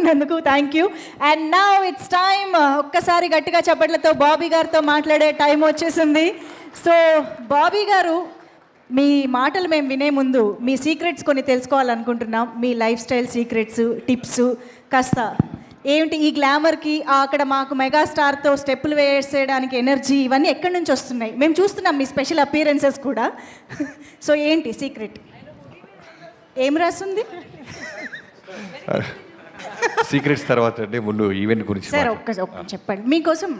చేసుకున్నందుకు thank you. And now it's time, ఒక్కసారి గట్టిగా చప్పట్లతో బాబీ గారితో మాట్లాడే టైం వచ్చేసింది. సో బాబీ గారు, మీ మాటలు మేము వినే ముందు మీ సీక్రెట్స్ కొన్ని తెలుసుకోవాలనుకుంటున్నాం. మీ లైఫ్ స్టైల్ సీక్రెట్స్, టిప్స్ కాస్త ఏంటి, ఈ గ్లామర్కి అక్కడ మాకు మెగాస్టార్తో స్టెప్పులు వేసేయడానికి ఎనర్జీ, ఇవన్నీ ఎక్కడి నుంచి వస్తున్నాయి? మేము చూస్తున్నాం మీ స్పెషల్ అపియరెన్సెస్ కూడా. సో ఏంటి సీక్రెట్? ఏం రాస్తుంది సీక్రెట్స్ తర్వాత అంటే ముందు ఈవెంట్ గురించి సార్ ఒక్క చెప్పండి. మీకోసం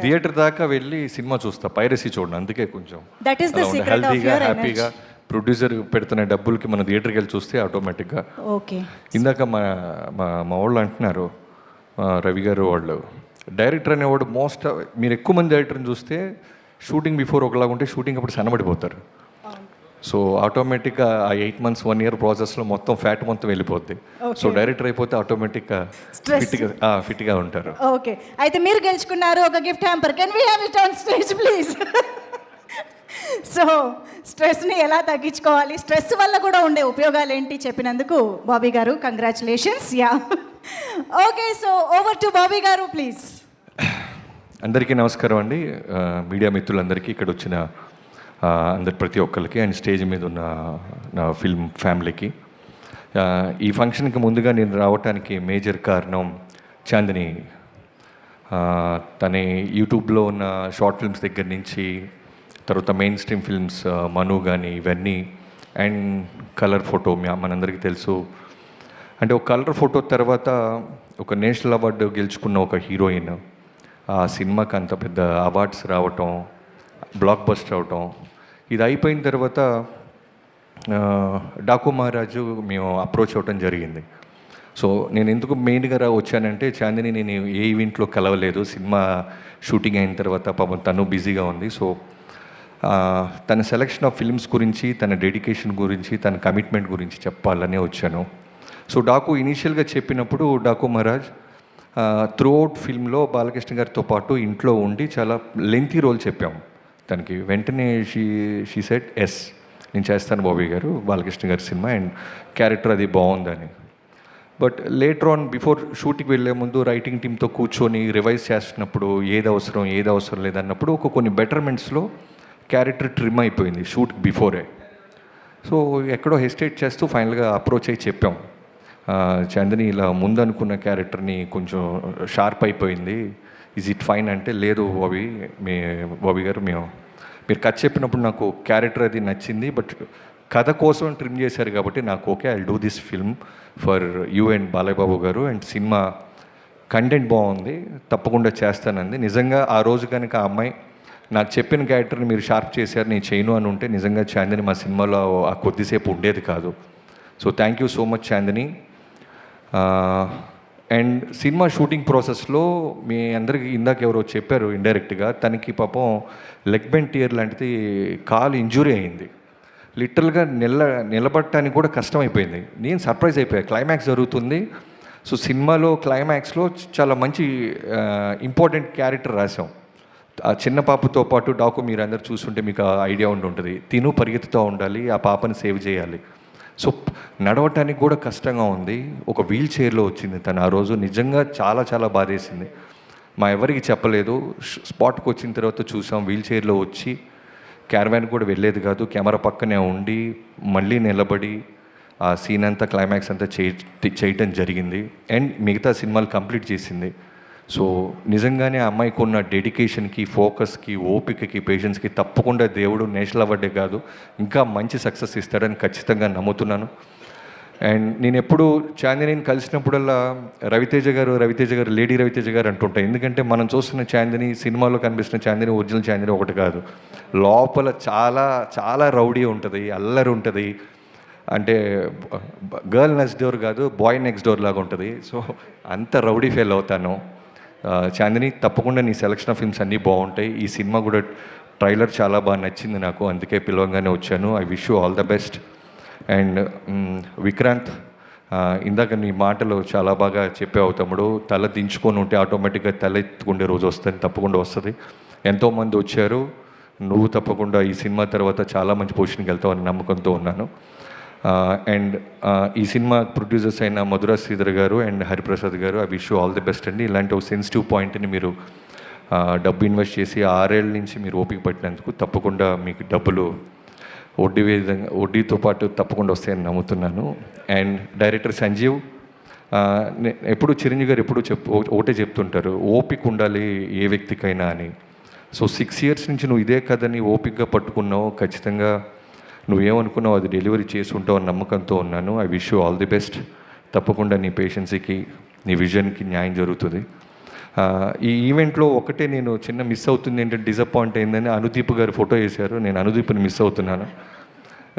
థియేటర్ దాకా వెళ్ళి సినిమా చూస్తా, పైరసీ చూడండి. అందుకే కొంచెం that is the secret of హెల్తీగా యువర్ హ్యాపీగా ప్రొడ్యూసర్ పెడుతున్న డబ్బులకి మనం థియేటర్కి వెళ్ళి చూస్తే ఆటోమేటిక్గా. ఓకే. ఇందాక మా వాళ్ళు అంటున్నారు, రవి గారు వాళ్ళు, డైరెక్టర్ అనేవాడు మీరు ఎక్కువ మంది డైరెక్టర్ని చూస్తే షూటింగ్ బిఫోర్ ఒకలాగా ఉంటే షూటింగ్ అప్పుడు సన్నబడిపోతారు. సో ఆటోమేటిక్గా ఆ 8 months 1 year ప్రాసెస్లో మొత్తం ఫ్యాట్ మొత్తం వెళ్ళిపోద్ది. సో డైరెక్టర్ అయిపోతే ఆటోమేటిక్గా ఫిట్గా ఉంటారు. ఓకే, అయితే మీరు గెలుచుకున్నారు ఒక gift hamper. Can we have it on stage please? So స్ట్రెస్ని ఎలా తగ్గించుకోవాలి, స్ట్రెస్ వల్ల కూడా ఉండే ఉపయోగాలు ఏంటి చెప్పినందుకు బాబీ గారు congratulations. Yeah, okay. So over to Bobby గారు ప్లీజ్. అందరికీ నమస్కారం అండి, మీడియా మిత్రులందరికీ, ఇక్కడ వచ్చిన అందరు ప్రతి ఒక్కరికి, అండ్ స్టేజ్ మీద ఉన్న నా ఫిల్మ్ ఫ్యామిలీకి. ఈ ఫంక్షన్కి ముందుగా నేను రావటానికి మేజర్ కారణం చాందిని. తన యూట్యూబ్లో ఉన్న షార్ట్ ఫిల్మ్స్ దగ్గర నుంచి, తర్వాత మెయిన్ స్ట్రీమ్ ఫిల్మ్స్ మను కానీ ఇవన్నీ, అండ్ కలర్ ఫోటో మనందరికీ తెలుసు. అంటే ఒక కలర్ ఫోటో తర్వాత ఒక నేషనల్ అవార్డు గెలుచుకున్న ఒక హీరోయిన్, ఆ సినిమాకి అంత పెద్ద అవార్డ్స్ రావటం, బ్లాక్ బస్టర్ అవటం, ఇది అయిపోయిన తర్వాత డాకు మహారాజు మేము అప్రోచ్ అవ్వటం జరిగింది. సో నేను ఎందుకు మెయిన్గా వచ్చానంటే, చాందిని నేను ఏ ఈవెంట్లో కలవలేదు, సినిమా షూటింగ్ అయిన తర్వాత పాపం తను బిజీగా ఉంది. సో తన సెలెక్షన్ ఆఫ్ ఫిల్మ్స్ గురించి, తన డెడికేషన్ గురించి, తన కమిట్మెంట్ గురించి చెప్పాలనే వచ్చాను. సో డాకు ఇనీషియల్గా చెప్పినప్పుడు, డాకు మహారాజ్ త్రూ అవుట్ ఫిల్మ్లో బాలకృష్ణ గారితో పాటు ఇంట్లో ఉండి చాలా లెంతీ రోల్ చెప్పాము తనకి. వెంటనే షీ సెడ్ ఎస్, నేను చేస్తాను బాబీ గారు, బాలకృష్ణ గారి సినిమా, అండ్ క్యారెక్టర్ అది బాగుందని. బట్ లేటర్ ఆన్ బిఫోర్ షూటింగ్కి వెళ్ళే ముందు రైటింగ్ టీమ్తో కూర్చొని రివైజ్ చేస్తున్నప్పుడు ఏది అవసరం లేదన్నప్పుడు కొన్ని బెటర్మెంట్స్లో క్యారెక్టర్ ట్రిమ్ అయిపోయింది షూట్కి బిఫోరే. సో ఎక్కడో హెసిటేట్ చేస్తూ ఫైనల్గా అప్రోచ్ అయ్యి చెప్పాం, చాందిని ఇలా ముందు అనుకున్న క్యారెక్టర్ని కొంచెం షార్ప్ అయిపోయింది, ఈజ్ ఇట్ ఫైన్ అంటే, లేదు బాబీ గారు మీరు కథ చెప్పినప్పుడు నాకు క్యారెక్టర్ అది నచ్చింది, బట్ కథ కోసం ట్రిమ్ చేశారు కాబట్టి నాకు okay, I do this film for you and Balayya Babu గారు, అండ్ సినిమా కంటెంట్ బాగుంది, తప్పకుండా చేస్తానంది. నిజంగా ఆ రోజు కనుక ఆ అమ్మాయి నాకు చెప్పిన క్యారెక్టర్ని మీరు షార్ప్ చేశారు, నేను చేయను అని ఉంటే నిజంగా చాందిని మా సినిమాలో ఆ కొద్దిసేపు ఉండేది కాదు. So thank you so much Chandini. And cinema shooting ప్రాసెస్లో మీ అందరికీ ఇందాక ఎవరో చెప్పారు ఇండైరెక్ట్గా, తనకి పాపం లెగ్ బెండ్ టియర్ లాంటిది కాలు ఇంజురీ అయింది. లిటరల్గా నిలబడటానికి కూడా కష్టమైపోయింది. నేను సర్ప్రైజ్ అయిపోయాను, క్లైమాక్స్ జరుగుతుంది. సో సినిమాలో క్లైమాక్స్లో చాలా మంచి ఇంపార్టెంట్ క్యారెక్టర్ రాసాం. ఆ చిన్న పాపతో పాటు డాకు మీరు అందరు చూస్తుంటే మీకు ఐడియా ఉంటుంది, తిను పరిగెత్తుతూ ఉండాలి, ఆ పాపని సేవ్ చేయాలి. సో నడవటానికి కూడా కష్టంగా ఉంది, ఒక వీల్ చైర్లో వచ్చింది తను ఆ రోజు. నిజంగా చాలా చాలా బాధేసింది, మా ఎవరికి చెప్పలేదు. స్పాట్కి వచ్చిన తర్వాత చూసాం, వీల్ చైర్లో వచ్చి క్యారవాన్ కూడా వెళ్ళేది కాదు, కెమెరా పక్కనే ఉండి మళ్ళీ నిలబడి ఆ సీన్ అంతా క్లైమాక్స్ అంతా చేయటం జరిగింది. అండ్ మిగతా సినిమాలు కంప్లీట్ చేసింది. సో నిజంగానే ఆ అమ్మాయికి ఉన్న డెడికేషన్కి, ఫోకస్కి, ఓపికకి, పేషెన్స్కి తప్పకుండా దేవుడు నేషనల్ అవార్డే కాదు ఇంకా మంచి సక్సెస్ ఇస్తాడని ఖచ్చితంగా నమ్ముతున్నాను. అండ్ నేను ఎప్పుడు చాందిని కలిసినప్పుడల్లా రవితేజ గారు లేడీ రవితేజ గారు అంటుంటాయి. ఎందుకంటే మనం చూస్తున్న చాందిని, సినిమాలో కనిపిస్తున్న చాందిని, ఒరిజినల్ చాందిని ఒకటి కాదు. లోపల చాలా చాలా రౌడీ ఉంటుంది, అల్లరి ఉంటుంది. అంటే గర్ల్ నెక్స్ట్ డోర్ కాదు, బాయ్ నెక్స్ట్ డోర్ లాగా ఉంటుంది. సో అంత రౌడీ ఫీల్ అవుతాను. చాందిని తప్పకుండా నీ సెలెక్షన్ ఆఫ్ ఫిల్మ్స్ అన్నీ బాగుంటాయి. ఈ సినిమా కూడా ట్రైలర్ చాలా బాగా నచ్చింది నాకు, అందుకే పిలవంగానే వచ్చాను. I wish you all the best. And Vikrant, ఇందాక నీ మాటలు చాలా బాగా చెప్పావు తమ్ముడు. తల దించుకొని ఉంటే ఆటోమేటిక్గా తల ఎత్తుకుండే రోజు వస్తుంది, తప్పకుండా వస్తుంది. ఎంతోమంది వచ్చారు, నువ్వు తప్పకుండా ఈ సినిమా తర్వాత చాలా మంచి పొజిషన్కి వెళ్తావు అని నమ్మకంతో ఉన్నాను. అండ్ ఈ సినిమా ప్రొడ్యూసర్స్ అయిన మధురా శ్రీధర్ గారు అండ్ హరిప్రసాద్ గారు, I wish you all the best అండి. ఇలాంటి ఒక సెన్సిటివ్ పాయింట్ని మీరు డబ్బు ఇన్వెస్ట్ చేసి 6 ఏళ్ళ నుంచి మీరు ఓపిక పట్టినందుకు తప్పకుండా మీకు డబ్బులు వడ్డీతో పాటు తప్పకుండా వస్తాయని నమ్ముతున్నాను. అండ్ డైరెక్టర్ సంజీవ్, ఎప్పుడు చిరంజీవి గారు ఎప్పుడు ఒకటే చెప్తుంటారు, ఓపిక ఉండాలి ఏ వ్యక్తికైనా అని. సో 6 ఇయర్స్ నుంచి నువ్వు ఇదే కథని ఓపికగా పట్టుకున్నావు, ఖచ్చితంగా నువ్వేమనుకున్నావు అది డెలివరీ చేసి ఉంటావు అని నమ్మకంతో ఉన్నాను. I wish you all the best. తప్పకుండా నీ పేషెన్సీకి, నీ విజన్కి న్యాయం జరుగుతుంది. ఈ ఈవెంట్లో ఒకటే నేను చిన్న మిస్ అవుతుంది ఏంటంటే, డిసప్పాయింట్ అయిందని అనుదీప్ గారు ఫోటో వేశారు. నేను అనుదీప్ని మిస్ అవుతున్నాను.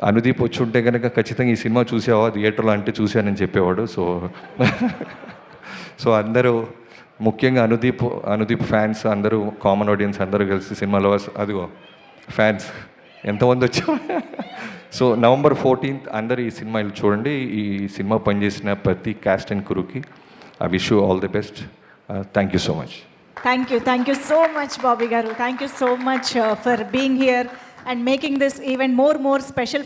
అనుదీప్ వచ్చి ఉంటే కనుక ఖచ్చితంగా ఈ సినిమా చూసావా థియేటర్లో అంటే చూశానని చెప్పేవాడు. సో అందరూ, ముఖ్యంగా అనుదీప్ ఫ్యాన్స్ అందరూ, కామన్ ఆడియన్స్ అందరూ కలిసి సినిమాలో అదిగో ఫ్యాన్స్ ఎంతమంది వచ్చారు. సో November 14th అందరూ ఈ సినిమా చూడండి. ఈ సినిమా పనిచేసిన ప్రతి క్యాస్ట్ అండ్ క్రూకి I wish you all the best. Thank you so much. Thank you so much, Bobby Garu. Thank you so much for being here and making this even more special for